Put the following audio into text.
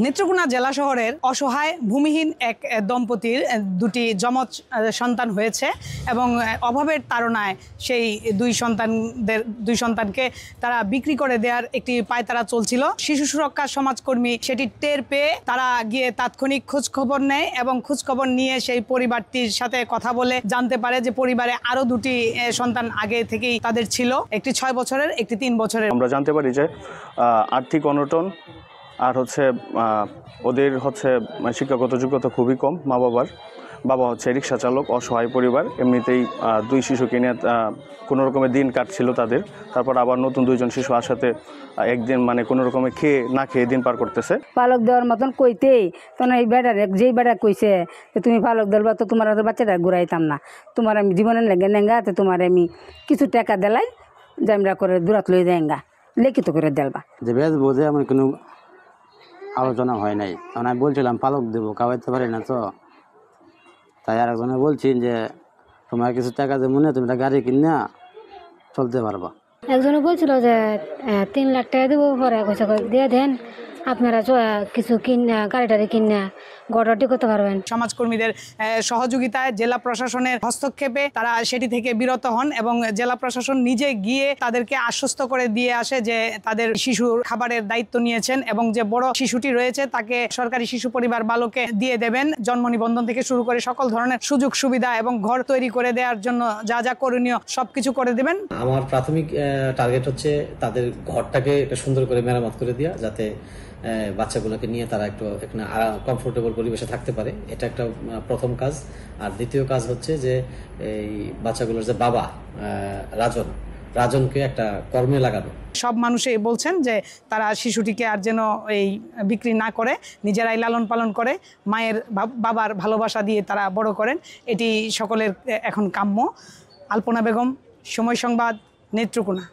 নেত্রকোনা জেলা শহরের অসহায় ভূমিহীন এক দম্পতির দুটি যমজ সন্তান হয়েছে এবং অভাবের তাড়নায় সেই দুই সন্তানকে তারা বিক্রি করে দেওয়ার একটি পায়তারা চলছিল। শিশু সুরক্ষা সমাজকর্মী সেটি টের পেয়ে তারা গিয়ে তাৎক্ষণিক খোঁজখবর নেয় এবং খোঁজখবর নিয়ে সেই পরিবারটির সাথে কথা বলে জানতে পারে যে পরিবারে আরো দুটি সন্তান আগে থেকেই তাদের ছিল, একটি 6 বছরের, একটি 3 বছরের। আমরা জানতে পারি যে আর্থিক অনটন আর ওদের শিক্ষাগত যোগ্যতা খুবই কম। বাবা হচ্ছে রিক্সা চালক, অসহায় পরিবার। এমনিতেই 2 শিশুকে নিয়ে কোনো রকমের দিন কাটছিল তাদের। তারপর আবার নতুন 2জন শিশু আসাতে একদিন কোনো রকমে না খেয়ে দিন পার করতেছে। পালক দেওয়ার মতন কইতেই তখন এই বেটার যেই বেটা কইছে যে তুমি পালক দেবা তো তোমার বাচ্চাটা ঘুরাইতাম না, তোমার আমি জীবনে লেগে নেঙ্গা, তো তোমার আমি কিছু টাকা দিলাই যে আমরা করে দূরাত লই দেঙ্গা লিখিত করে দেলবা। যে বেশ বোঝে আমার কোনো আলোচনা হয় নাই, তখন আমি বলছিলাম পালক দেবো, খাওয়াইতে পারি না তো। তাই আর একজনে বলছি যে তোমার কিছু টাকা যে মনে তুমি একটা গাড়ি কিনে চলতে পারবা। একজনে বলছিল যে 3 লাখ টাকা দেবো, পরে কইছে দিয়ে দেন আপনারা কিছু গাড়ি কিনে গড়টি করতে পারবেন। সমাজকর্মীদের সহযোগিতায়, জেলা প্রশাসনের হস্তক্ষেপে তারা সেটি থেকে বিরত হন এবং জেলা প্রশাসন নিজে গিয়ে তাদেরকে আশ্বস্ত করে দিয়ে আসে যে তাদের শিশুর খাবারের দায়িত্ব নিয়েছেন এবং যে বড় শিশুটি রয়েছে তাকে সরকারি শিশু পরিবার বালকে দিয়ে দেবেন। জন্ম নিবন্ধন থেকে শুরু করে সকল ধরনের সুযোগ সুবিধা এবং ঘর তৈরি করে দেওয়ার জন্য যা যা করণীয় সবকিছু করে দেবেন। আমার প্রাথমিক টার্গেট হচ্ছে তাদের ঘরটাকে সুন্দর করে মেরামত করে দেওয়া, যাতে বাচ্চাগুলোকে নিয়ে তারা একটু এখানে কমফোর্টেবল পরিবেশে থাকতে পারে। এটা একটা প্রথম কাজ। আর দ্বিতীয় কাজ হচ্ছে যে এই বাচ্চাগুলোর যে বাবা রাজনকে একটা কর্মে লাগানো। সব মানুষই বলছেন যে তারা শিশুটিকে আর যেন এই বিক্রি না করে, নিজেরাই লালন পালন করে মায়ের বাবার ভালোবাসা দিয়ে তারা বড় করেন, এটি সকলের এখন কাম্য। আলপনা বেগম, সময় সংবাদ, নেত্রকোনা।